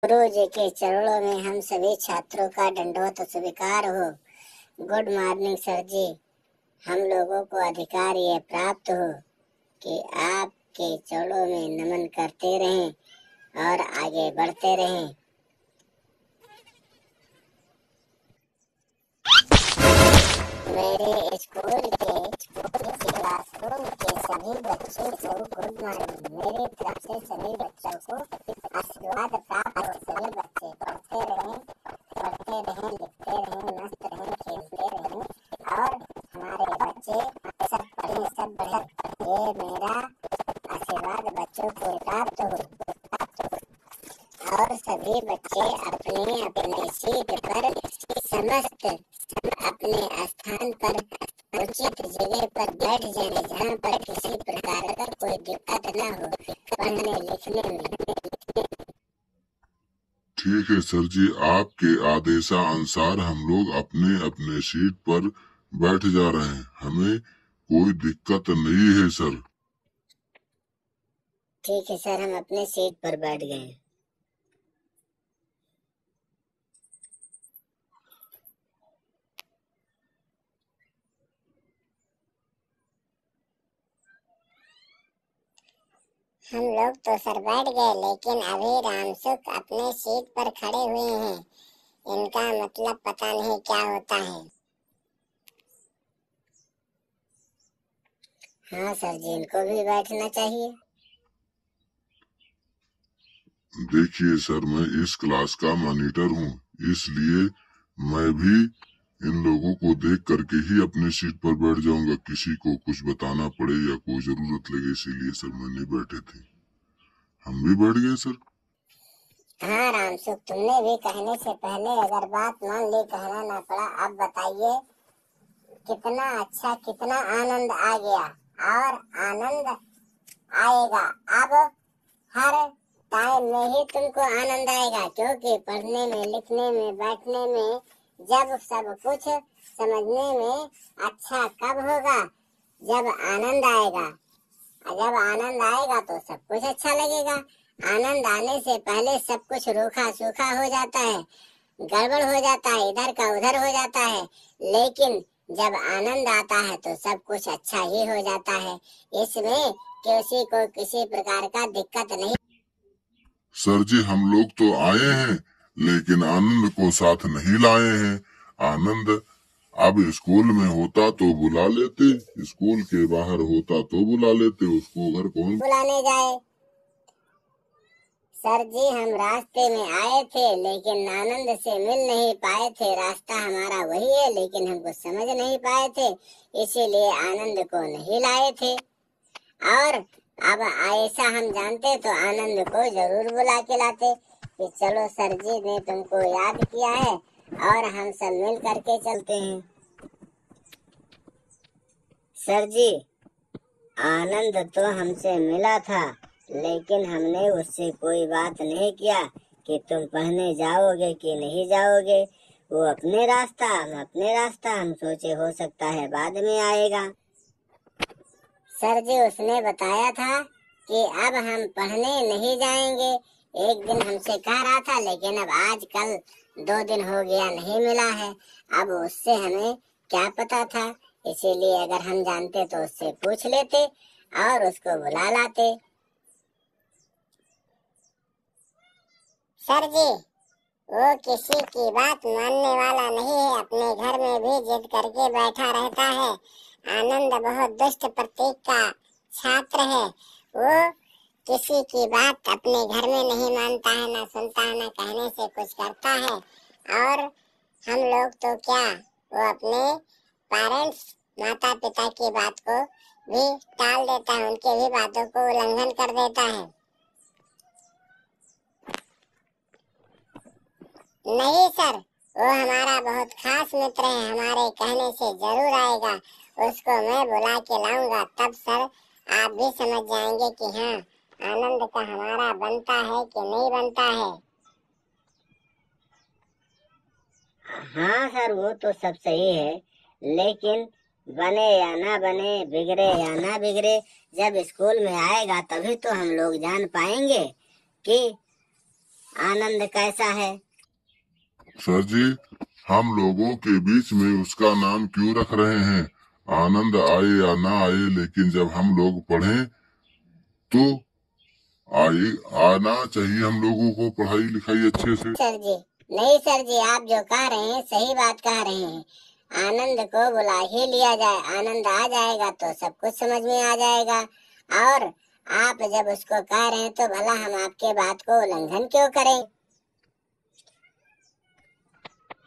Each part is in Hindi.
गुरु जी के चरणों में हम सभी छात्रों का दंडवत स्वीकार हो। गुड मॉर्निंग सर जी। हम लोगों को अधिकार ये प्राप्त हो कि आपके चरणों में नमन करते रहें और आगे बढ़ते रहें। मेरे स्कूल के क्लासरूम के सभी बच्चों को गुड मॉर्निंग। मेरी तरफ से सभी बच्चों को आशीर्वाद प्राप्त हो। सभी बच्चे पढ़ते रहें, लिखते रहें, मस्त रहें, खेलते रहें और हमारे बच्चे सब पढ़ें, सब बढ़ें। ये मेरा आशीर्वाद बच्चों को प्राप्त हो और सभी बच्चे अपने अपने सीट पर समस्त अपने स्थान पर उचित जगह पर बैठ जाए, जहाँ पर किसी प्रकार का कोई दिक्कत न हो पढ़ने लिखने में। ठीक है सर जी, आपके आदेशानुसार हम लोग अपने अपने सीट पर बैठ जा रहे हैं। हमें कोई दिक्कत नहीं है सर। ठीक है सर, हम अपने सीट पर बैठ गए। हम लोग तो सर बैठ गए, लेकिन अभी रामसुख अपने सीट पर खड़े हुए हैं। इनका मतलब पता नहीं क्या होता है। हाँ सर जी, इनको भी बैठना चाहिए। देखिए सर, मैं इस क्लास का मॉनिटर हूँ, इसलिए मैं भी इन लोगों को देख करके ही अपने सीट पर बैठ जाऊंगा। किसी को कुछ बताना पड़े या कोई जरूरत लगे, इसीलिए सर मैं नहीं बैठे थे। हम भी बैठ गए सर। हाँ रामसुख, तुमने भी कहने से पहले अगर बात मान ली, कहना ना पड़ा। अब बताइए, कितना अच्छा, कितना आनंद आ गया और आनंद आएगा। अब हर टाइम में ही तुमको आनंद आएगा, क्योंकि पढ़ने में, लिखने में, बैठने में, जब सब कुछ समझने में अच्छा कब होगा? जब आनंद आएगा। जब आनंद आएगा तो सब कुछ अच्छा लगेगा। आनंद आने से पहले सब कुछ रूखा सूखा हो जाता है, गड़बड़ हो जाता है, इधर का उधर हो जाता है। लेकिन जब आनंद आता है तो सब कुछ अच्छा ही हो जाता है। इसमें किसी को किसी प्रकार का दिक्कत नहीं। सर जी, हम लोग तो आए हैं, लेकिन आनंद को साथ नहीं लाए हैं। आनंद अब स्कूल में होता तो बुला लेते, स्कूल के बाहर होता तो बुला लेते। उसको घर कौन बुलाने जाए? सर जी, हम रास्ते में आए थे, लेकिन आनंद से मिल नहीं पाए थे। रास्ता हमारा वही है, लेकिन हम कुछ समझ नहीं पाए थे, इसीलिए आनंद को नहीं लाए थे। और अब ऐसा हम जानते तो आनंद को जरूर बुला के लाते कि चलो सर जी ने तुमको याद किया है और हम सब मिल करके चलते हैं। सर जी, आनंद तो हमसे मिला था, लेकिन हमने उससे कोई बात नहीं किया कि तुम पढ़ने जाओगे कि नहीं जाओगे। वो अपने रास्ता, हम अपने रास्ता। हम सोचे हो सकता है बाद में आएगा। सर जी, उसने बताया था कि अब हम पढ़ने नहीं जाएंगे। एक दिन हमसे कह रहा था, लेकिन अब आजकल 2 दिन हो गया नहीं मिला है। अब उससे हमें क्या पता था, इसीलिए अगर हम जानते तो उससे पूछ लेते और उसको बुला लाते। सर जी, वो किसी की बात मानने वाला नहीं है, अपने घर में भी जिद करके बैठा रहता है। आनंद बहुत दुष्ट प्रतीक का छात्र है। वो किसी की बात अपने घर में नहीं मानता है, ना सुनता है, ना कहने से कुछ करता है। और हम लोग तो क्या, वो अपने पेरेंट्स, माता पिता की बात को भी टाल देता है, उनके भी बातों को उल्लंघन कर देता है। नहीं सर, वो हमारा बहुत खास मित्र है, हमारे कहने से जरूर आएगा। उसको मैं बुला के लाऊंगा, तब सर आप भी समझ जाएंगे कि हाँ, आनंद का हमारा बनता है कि नहीं बनता है। हाँ सर, वो तो सब सही है, लेकिन बने या ना बने, बिगड़े या ना बिगड़े, जब स्कूल में आएगा तभी तो हम लोग जान पाएंगे कि आनंद कैसा है? सर जी, हम लोगों के बीच में उसका नाम क्यों रख रहे हैं? आनंद आए या ना आए, लेकिन जब हम लोग पढ़ें तो आए, आना चाहिए हम लोगों को पढ़ाई लिखाई अच्छे से। सर जी नहीं सर जी, आप जो कह रहे हैं सही बात कह रहे हैं। आनंद को बुला ही लिया जाए, आनंद आ जाएगा तो सब कुछ समझ में आ जाएगा। और आप जब उसको कह रहे हैं तो भला हम आपके बात को उल्लंघन क्यों करें?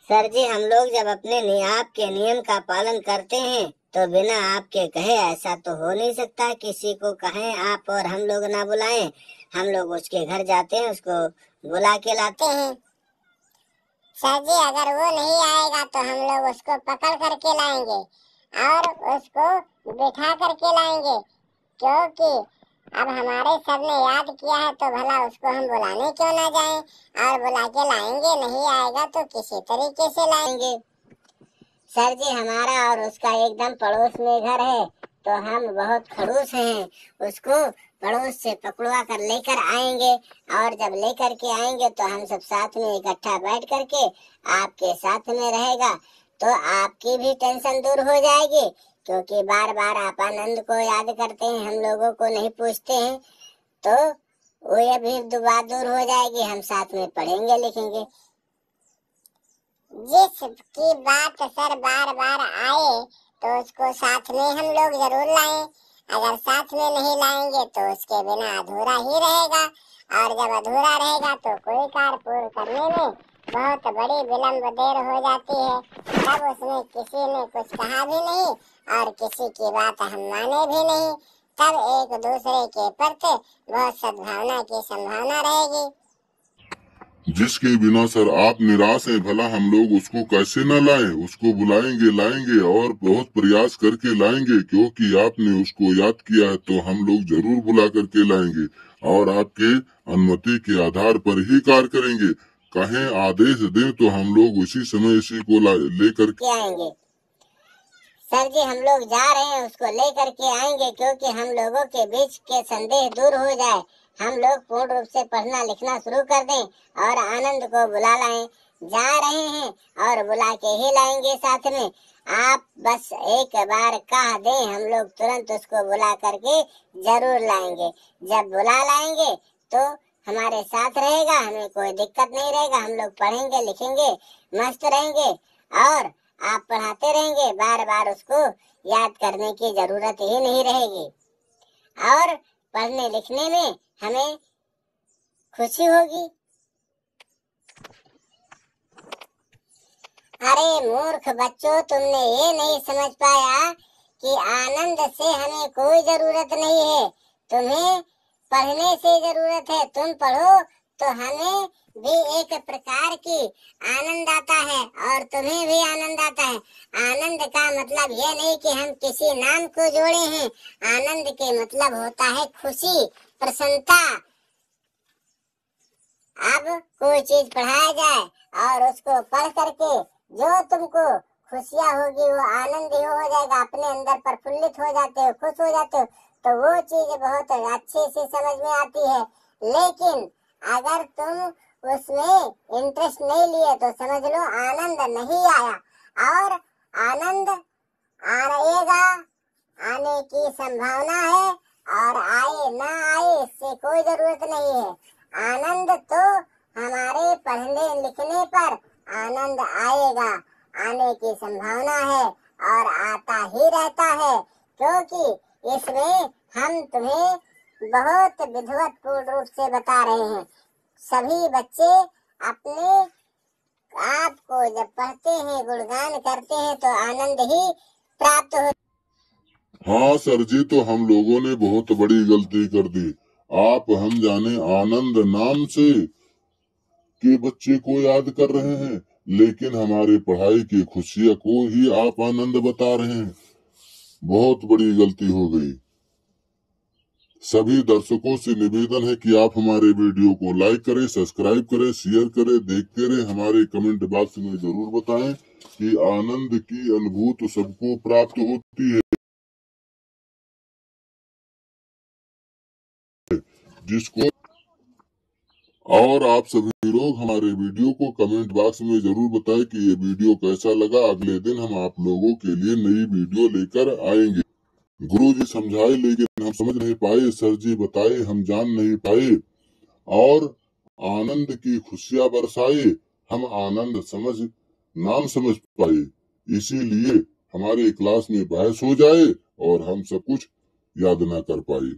सर जी, हम लोग जब अपने आपके नियम का पालन करते हैं तो बिना आपके कहे ऐसा तो हो नहीं सकता। किसी को कहें आप और हम लोग ना बुलाएं, हम लोग उसके घर जाते हैं, उसको बुला के लाते हैं। सर जी, अगर वो नहीं आएगा तो हम लोग उसको पकड़ करके लाएंगे और उसको बिठा करके लाएंगे, क्योंकि अब हमारे सर ने याद किया है तो भला उसको हम बुलाने क्यों ना जाएं और बुला के लाएंगे। नहीं आएगा तो किसी तरीके से लाएंगे। सर जी, हमारा और उसका एकदम पड़ोस में घर है तो हम बहुत खड़ूस हैं, उसको पड़ोस से पकड़वा कर लेकर आएंगे। और जब लेकर के आएंगे तो हम सब साथ में इकट्ठा बैठ करके आपके साथ में रहेगा तो आपकी भी टेंशन दूर हो जाएगी, क्योंकि बार बार आप आनंद को याद करते हैं, हम लोगों को नहीं पूछते हैं, तो वो ये भी बात दूर हो जाएगी। हम साथ में पढ़ेंगे लिखेंगे। जिसकी बात सर बार बार आए तो उसको साथ में हम लोग जरूर लाएं। अगर साथ में नहीं लाएंगे तो उसके बिना अधूरा ही रहेगा, और जब अधूरा रहेगा तो कोई कार्य पूर्ण करने में बहुत बड़ी विलंब देर हो जाती है। तब उसमें किसी ने कुछ कहा भी नहीं और किसी की बात हम माने भी नहीं, तब एक दूसरे के प्रति बहुत सद्भावना की संभावना रहेगी। जिसके बिना सर आप निराश हैं, भला हम लोग उसको कैसे न लाएं? उसको बुलाएंगे, लाएंगे और बहुत प्रयास करके लाएंगे, क्योंकि आपने उसको याद किया है तो हम लोग जरूर बुला करके लाएंगे और आपके अनुमति के आधार पर ही कार्य करेंगे। कहें आदेश दें तो हम लोग उसी समय इसी को लेकर के आएंगे। सर जी, हम लोग जा रहे हैं, उसको लेकर के आएंगे, क्योंकि हम लोगों के बीच के संदेह दूर हो जाए, हम लोग पूर्ण रूप से पढ़ना लिखना शुरू कर दें और आनंद को बुला लाएं। जा रहे हैं और बुला के ही लाएंगे साथ में। आप बस एक बार कह दें, हम लोग तुरंत उसको बुला करके जरूर लाएंगे। जब बुला लाएंगे तो हमारे साथ रहेगा, हमें कोई दिक्कत नहीं रहेगा, हम लोग पढ़ेंगे लिखेंगे, मस्त रहेंगे और आप पढ़ाते रहेंगे, बार बार उसको याद करने की जरूरत ही नहीं रहेगी और पढ़ने लिखने में हमें खुशी होगी। अरे मूर्ख बच्चों, तुमने ये नहीं समझ पाया कि आनंद से हमें कोई जरूरत नहीं है, तुम्हें पढ़ने से जरूरत है। तुम पढ़ो तो हमें भी एक प्रकार की आनंद आता है और तुम्हें भी आनंद आता है। आनंद का मतलब यह नहीं कि हम किसी नाम को जोड़े हैं, आनंद के मतलब होता है खुशी, प्रसन्नता। अब कोई चीज पढ़ाया जाए और उसको पढ़ करके जो तुमको खुशियाँ होगी, वो आनंद ही हो जाएगा, अपने अंदर प्रफुल्लित हो जाते हो, खुश हो जाते हो, तो वो चीज बहुत अच्छे से समझ में आती है। लेकिन अगर तुम उसमें इंटरेस्ट नहीं लिए तो समझ लो आनंद नहीं आया, और आनंद आएगा, आने की संभावना है, और आए ना आए इससे कोई जरूरत नहीं है। आनंद तो हमारे पढ़ने लिखने पर आनंद आएगा, आने की संभावना है और आता ही रहता है, क्योंकि इसमें हम तुम्हें बहुत विधिवत पूर्ण रूप से बता रहे हैं। सभी बच्चे अपने आप को जब पढ़ते हैं, गुणगान करते हैं तो आनंद ही प्राप्त हो। हाँ सर जी, तो हम लोगों ने बहुत बड़ी गलती कर दी। आप हम जाने आनंद नाम से के बच्चे को याद कर रहे हैं, लेकिन हमारे पढ़ाई की खुशियों को ही आप आनंद बता रहे हैं। बहुत बड़ी गलती हो गई। सभी दर्शकों से निवेदन है कि आप हमारे वीडियो को लाइक करें, सब्सक्राइब करें, शेयर करें, देखते रहे। हमारे कमेंट बॉक्स में जरूर बताएं कि आनंद की अनुभूति सबको प्राप्त होती है। जिसको और आप सभी लोग हमारे वीडियो को कमेंट बॉक्स में जरूर बताएं कि ये वीडियो कैसा लगा। अगले दिन हम आप लोगों के लिए नई वीडियो लेकर आएंगे। गुरुजी समझाए लेकिन हम समझ नहीं पाए, सर जी बताए हम जान नहीं पाए, और आनंद की खुशियां बरसाए हम आनंद समझ नाम समझ पाए। इसीलिए हमारे क्लास में बहस हो जाए और हम सब कुछ याद ना कर पाए।